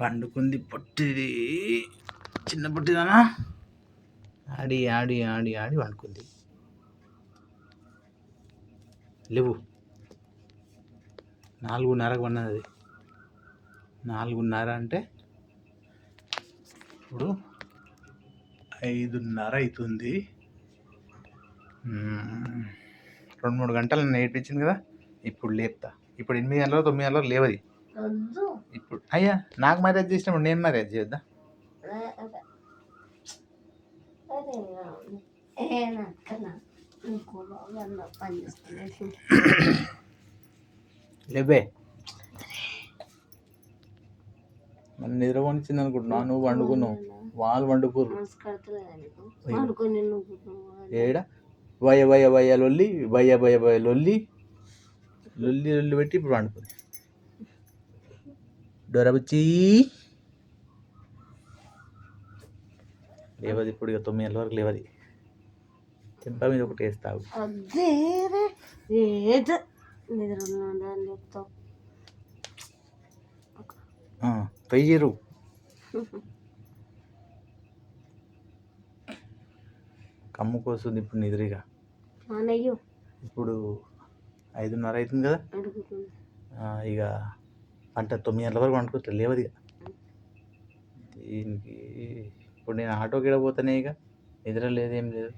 పండుకుంది పొట్టిది, చిన్న పొట్టిదానా. ఆడి ఆడి ఆడి ఆడి పండుకుంది. లేవు 4:30కు పన్నది. అది 4:30 అంటే ఇప్పుడు 5:30 అవుతుంది. 2-3 గంటలు నేర్పించింది కదా. ఇప్పుడు లేపుతా. ఇప్పుడు 8 గంటలకు 9 గంటలకు లేవది. ఇప్పుడు అయ్యా నాకు మ్యారేజ్ చేసినప్పుడు నేను మ్యారేజ్ చేద్దా. లేవే నన్ను నిద్రపోనిచ్చింది అనుకుంటున్నా. నువ్వు వండుకున్నావు, వాళ్ళు వండుకోరు. ఏడా వయ్య వయ్య వయ్య లొల్లి, వయ్య వయ్య వయ్య లొల్లి లొల్లి లొల్లి పెట్టి ఇప్పుడు వండుకుంది. డొరబుచ్చి లేవది. ఇప్పుడు ఇక 9 గంటల వరకు లేవది. చెంప మీద ఒకటి వేస్తావు. పెయ్యరు. కమ్ము కోస్తుంది ఇప్పుడు నిద్రగా. ఇప్పుడు 5:30 అవుతుంది కదా. ఇక అంటే 9 గంటల వరకు వండుకుంటా. లేవది ఇక. దీనికి ఇప్పుడు నేను ఆటోకి పోతానే ఇక నిద్ర లేదేం లేదు.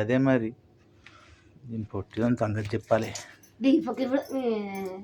అదే మరి దీని పొట్టిదని సంగతి చెప్పాలి.